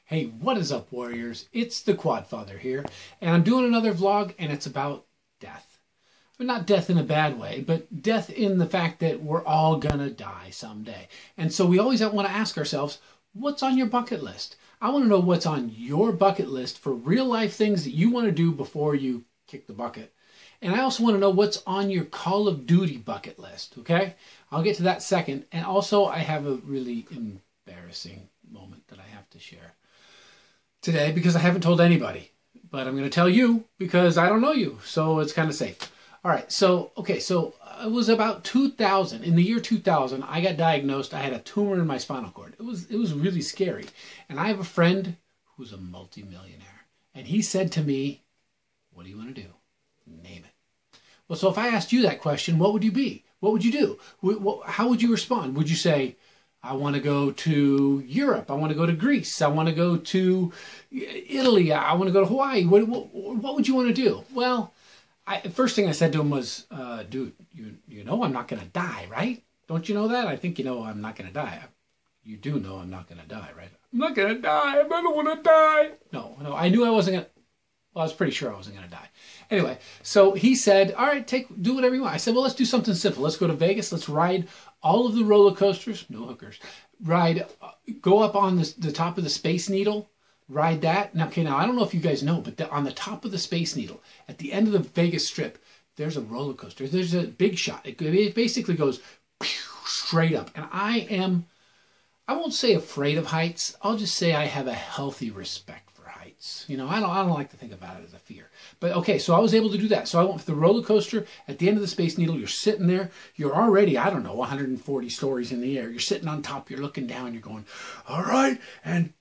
Hey, what is up, warriors? It's the Quadfather here, and I'm doing another vlog, and it's about death. But not death in a bad way, but death in the fact that we're all gonna die someday. And so we always want to ask ourselves, what's on your bucket list? I want to know what's on your bucket list for real life things that you want to do before you kick the bucket. And I also want to know what's on your Call of Duty bucket list, okay? I'll get to that second. And also, I have a really embarrassing moment that I have to share today because I haven't told anybody. But I'm going to tell you because I don't know you, so it's kind of safe. All right, so it was about 2000. In the year 2000, I got diagnosed. I had a tumor in my spinal cord. It was really scary. And I have a friend who's a multimillionaire. And he said to me, what do you want to do? Name it. Well, so if I asked you that question, what would you be? What would you do? How would you respond? Would you say, I want to go to Europe. I want to go to Greece. I want to go to Italy. I want to go to Hawaii. What would you want to do? Well, first thing I said to him was, dude, you know I'm not going to die, right? Don't you know that? I think you know I'm not going to die. You do know I'm not going to die, right? I'm not going to die. I don't want to die. No, I knew I wasn't going to. Well, I was pretty sure I wasn't going to die. Anyway, so he said, all right, do whatever you want. I said, well, let's do something simple. Let's go to Vegas. Let's ride all of the roller coasters. No hookers. Go up on the top of the Space Needle. Ride that. Now, I don't know if you guys know, but on the top of the Space Needle, at the end of the Vegas Strip, there's a roller coaster. There's a big shot. It basically goes straight up. And I won't say afraid of heights. I'll just say I have a healthy respect for heights. You know, I don't like to think about it as a fear. But okay, so I was able to do that. So I went for the roller coaster. At the end of the Space Needle, you're sitting there. You're already, I don't know, 140 stories in the air. You're sitting on top. You're looking down. You're going, all right, and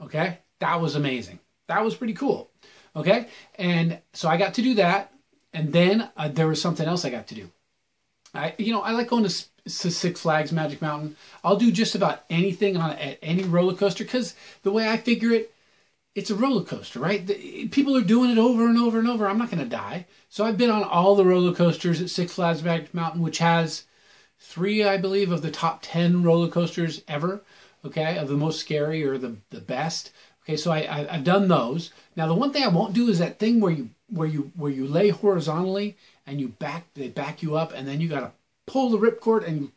okay, that was amazing. That was pretty cool. Okay, and so I got to do that, and then there was something else I got to do. I like going to Six Flags Magic Mountain. I'll do just about anything at any roller coaster because the way I figure it, it's a roller coaster, right? People are doing it over and over and over. I'm not going to die. So I've been on all the roller coasters at Six Flags Magic Mountain, which has 3, I believe, of the top 10 roller coasters ever. Okay, of the most scary or the best. Okay, so I've done those. Now the one thing I won't do is that thing where you lay horizontally and they back you up and then you gotta pull the ripcord and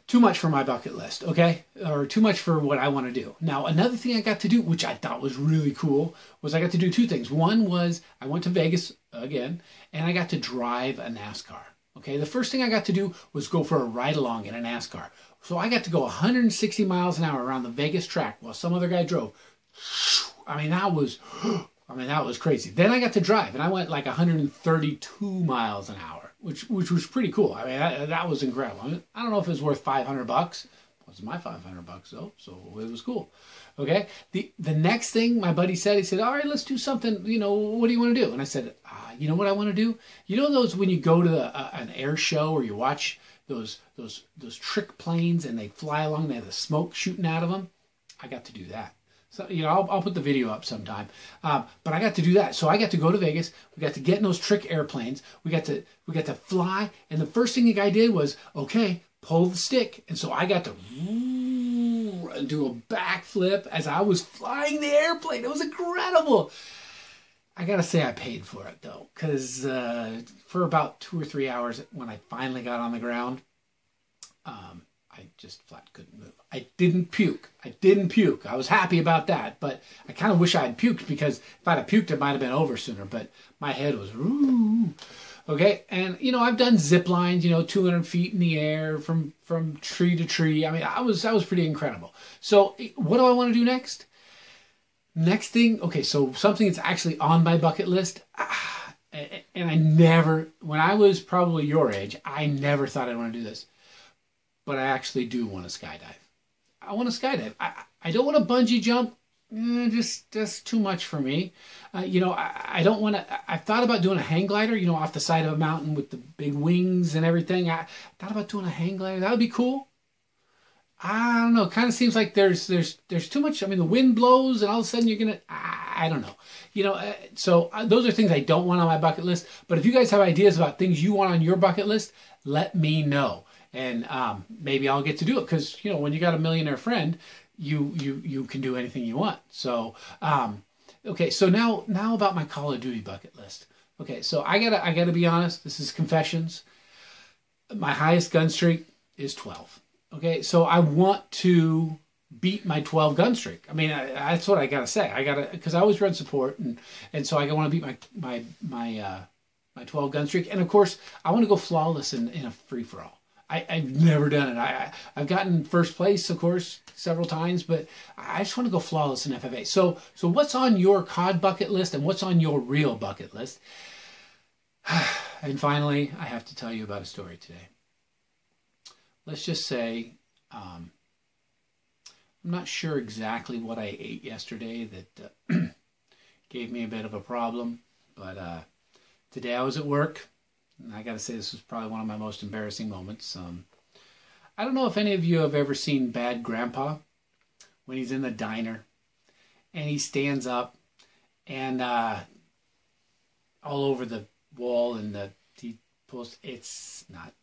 too much for my bucket list, okay? Or too much for what I want to do. Now another thing I got to do, which I thought was really cool, was I got to do 2 things. One was I went to Vegas again and I got to drive a NASCAR. Okay, the first thing I got to do was go for a ride-along in a NASCAR. So I got to go 160 miles an hour around the Vegas track while some other guy drove. I mean, that was crazy. Then I got to drive, and I went like 132 miles an hour, which was pretty cool. I mean, that was incredible. I don't know if it was worth $500. It wasn't my $500 though, so it was cool. Okay, the next thing my buddy said, he said, all right, let's do something, you know, what do you want to do? And I said, you know what I want to do? You know those when you go to an air show or you watch those trick planes and they fly along, they have the smoke shooting out of them? I got to do that. So, you know, I'll put the video up sometime. But I got to do that. So I got to go to Vegas. We got to get in those trick airplanes. We got to fly. And the first thing the guy did was, okay, pull the stick. And so I got to do a backflip as I was flying the airplane. It was incredible. I gotta say I paid for it though, because for about 2 or 3 hours when I finally got on the ground, I just flat couldn't move. I didn't puke. I was happy about that, but I kind of wish I had puked because if I'd have puked, it might have been over sooner. But my head was okay. And you know, I've done zip lines, you know, 200 feet in the air from tree to tree. I mean, that was pretty incredible. So what do I want to do next? Next thing, okay, so something that's actually on my bucket list, and I never, when I was probably your age, I never thought I'd want to do this, but I actually do want to skydive. I want to skydive. I don't want to bungee jump, just too much for me. You know, I don't want to, I've thought about doing a hang glider, you know, off the side of a mountain with the big wings and everything. I thought about doing a hang glider. That would be cool. I don't know. It kind of seems like there's too much. I mean, the wind blows, and all of a sudden you're gonna. I don't know. You know. So those are things I don't want on my bucket list. But if you guys have ideas about things you want on your bucket list, let me know. and maybe I'll get to do it because when you got a millionaire friend, you can do anything you want. So okay, so now about my Call of Duty bucket list. Okay, so I gotta be honest. This is confessions. My highest gun streak is 12. Okay, so I want to beat my 12 gun streak. I mean, that's what I gotta say. Because I always run support, and so I want to beat my 12 gun streak. And of course, I want to go flawless in a free for all. I've never done it. I've gotten first place, of course, several times, but I just want to go flawless in FFA. So what's on your COD bucket list, and what's on your real bucket list? And finally, I have to tell you about a story today. Let's just say, I'm not sure exactly what I ate yesterday that gave me a bit of a problem, but today I was at work, and I got to say this was probably one of my most embarrassing moments. I don't know if any of you have ever seen Bad Grandpa when he's in the diner and he stands up and all over the wall and he pulls. It's not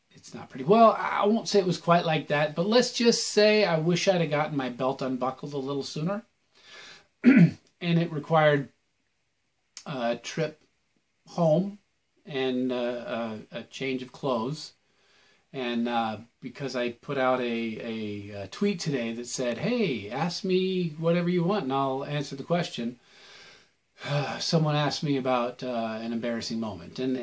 pretty. Well, I won't say it was quite like that, but let's just say I wish I'd have gotten my belt unbuckled a little sooner. And it required a trip home and a change of clothes. And because I put out a tweet today that said, hey, ask me whatever you want and I'll answer the question. Someone asked me about an embarrassing moment, and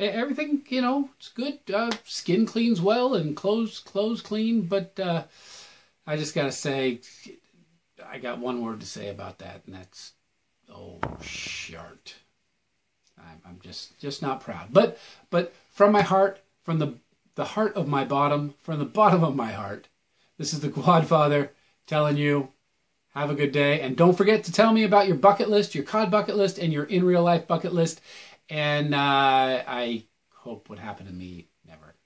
everything, it's good. Skin cleans well and clothes clean, but I just gotta say, I got one word to say about that, and that's shart. I'm just not proud, but from my heart, from the heart of my bottom, from the bottom of my heart, this is the Quadfather telling you, have a good day. And don't forget to tell me about your bucket list, your COD bucket list, and your in real life bucket list. And I hope what happened to me never